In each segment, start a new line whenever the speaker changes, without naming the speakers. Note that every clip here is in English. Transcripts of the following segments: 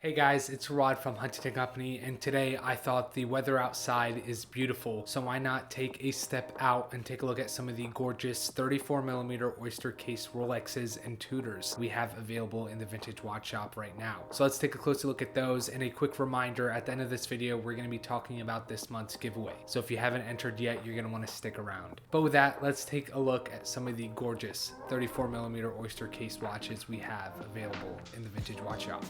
Hey guys, it's Rod from Huntington Company, and today I thought the weather outside is beautiful, so why not take a step out and take a look at some of the gorgeous 34mm Oyster case Rolexes and Tudors we have available in the vintage watch shop right now. So let's take a closer look at those, and a quick reminder, at the end of this video we're going to be talking about this month's giveaway, so if you haven't entered yet you're going to want to stick around. But with that, let's take a look at some of the gorgeous 34mm Oyster case watches we have available in the vintage watch shop.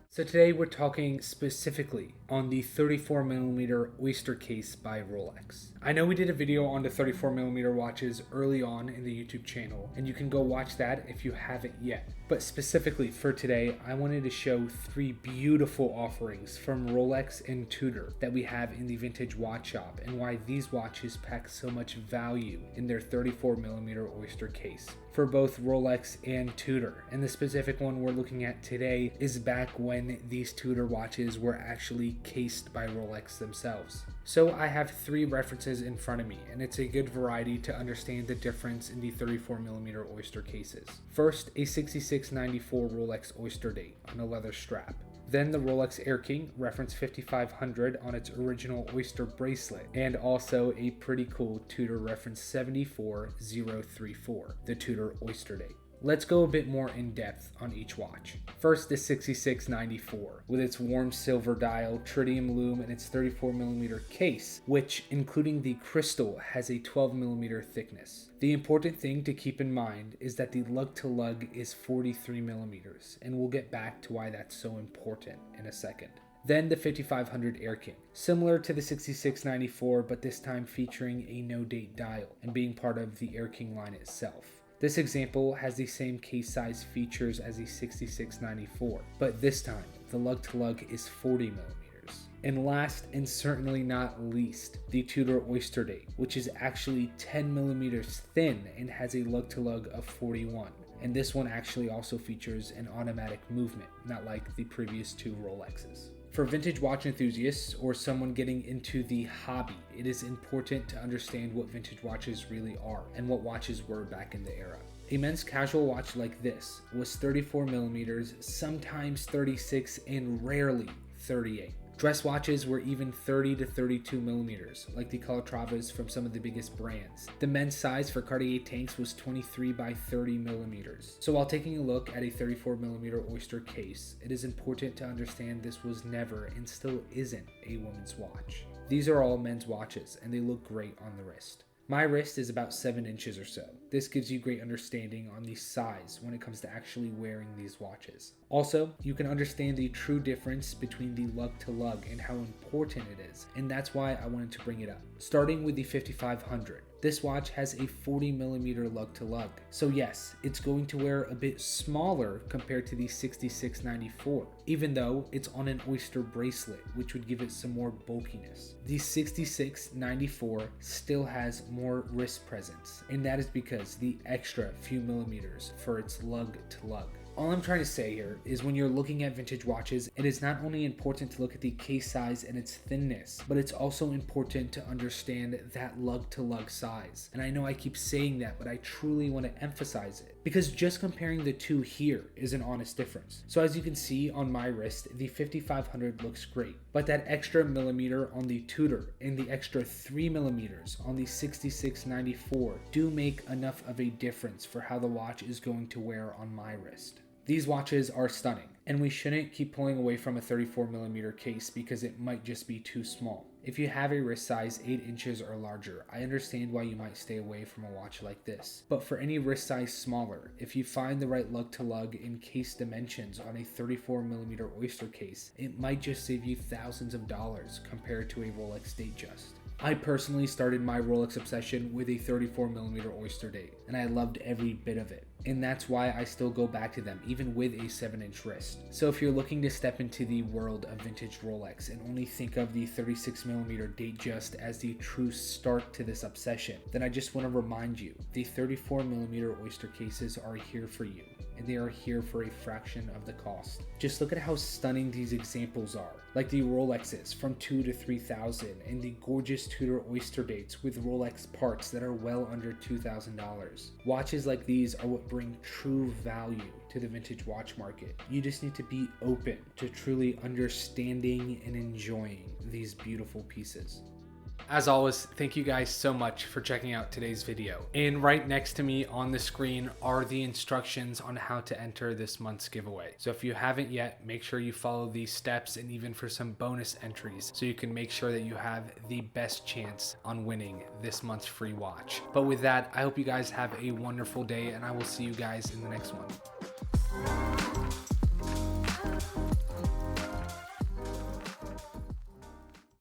So today we're talking specifically on the 34mm Oyster case by Rolex. I know we did a video on the 34mm watches early on in the YouTube channel, and you can go watch that if you haven't yet. But specifically for today, I wanted to show three beautiful offerings from Rolex and Tudor that we have in the vintage watch shop, and why these watches pack so much value in their 34mm Oyster case for both Rolex and Tudor. And the specific one we're looking at today is back when these Tudor watches were actually cased by Rolex themselves. So I have three references in front of me, and it's a good variety to understand the difference in the 34mm Oyster cases. First, a 6694 Rolex Oyster date on a leather strap. Then the Rolex Air King reference 5500 on its original Oyster bracelet, and also a pretty cool Tudor reference 74034, the Tudor Oyster date. Let's go a bit more in depth on each watch. First, the 6694 with its warm silver dial, tritium lume, and its 34mm case, which, including the crystal, has a 12mm thickness. The important thing to keep in mind is that the lug-to-lug is 43mm, and we'll get back to why that's so important in a second. Then the 5500 Air King, similar to the 6694, but this time featuring a no-date dial and being part of the Air King line itself. This example has the same case size features as the 6694, but this time the lug-to-lug is 40mm. And last and certainly not least, the Tudor Oyster date, which is actually 10mm thin and has a lug-to-lug of 41. And this one actually also features an automatic movement, not like the previous two Rolexes. For vintage watch enthusiasts or someone getting into the hobby, it is important to understand what vintage watches really are and what watches were back in the era. A men's casual watch like this was 34mm, sometimes 36, and rarely 38. Dress watches were even 30 to 32mm, like the Calatravas from some of the biggest brands. The men's size for Cartier tanks was 23 by 30mm. So while taking a look at a 34mm Oyster case, it is important to understand this was never and still isn't a woman's watch. These are all men's watches, and they look great on the wrist. My wrist is about 7 inches or so. This gives you great understanding on the size when it comes to actually wearing these watches. Also, you can understand the true difference between the lug-to-lug and how important it is, and that's why I wanted to bring it up. Starting with the 5500. This watch has a 40mm lug-to-lug. So yes, it's going to wear a bit smaller compared to the 6694, even though it's on an Oyster bracelet, which would give it some more bulkiness. The 6694 still has more wrist presence, and that is because the extra few millimeters for its lug-to-lug. All I'm trying to say here is when you're looking at vintage watches, it is not only important to look at the case size and its thinness, but it's also important to understand that lug-to-lug size. And I know I keep saying that, but I truly want to emphasize it, because just comparing the two here is an honest difference. So as you can see on my wrist, the 5500 looks great, but that extra millimeter on the Tudor and the extra 3mm on the 6694 do make enough of a difference for how the watch is going to wear on my wrist. These watches are stunning, and we shouldn't keep pulling away from a 34mm case because it might just be too small. If you have a wrist size 8 inches or larger, I understand why you might stay away from a watch like this. But for any wrist size smaller, if you find the right lug-to-lug and case dimensions on a 34mm Oyster case, it might just save you thousands of dollars compared to a Rolex Datejust. I personally started my Rolex obsession with a 34mm Oyster date, and I loved every bit of it. And that's why I still go back to them, even with a 7-inch wrist. So if you're looking to step into the world of vintage Rolex and only think of the 36mm Datejust as the true start to this obsession, then I just want to remind you, the 34mm Oyster cases are here for you. and they are here for a fraction of the cost. Just look at how stunning these examples are, like the Rolexes from $2,000 to $3,000 and the gorgeous Tudor Oyster dates with Rolex parts that are well under $2,000. Watches like these are what bring true value to the vintage watch market. You just need to be open to truly understanding and enjoying these beautiful pieces. As always, thank you guys so much for checking out today's video. And right next to me on the screen are the instructions on how to enter this month's giveaway. So if you haven't yet, make sure you follow these steps, and even for some bonus entries, so you can make sure that you have the best chance on winning this month's free watch. But with that, I hope you guys have a wonderful day, and I will see you guys in the next one.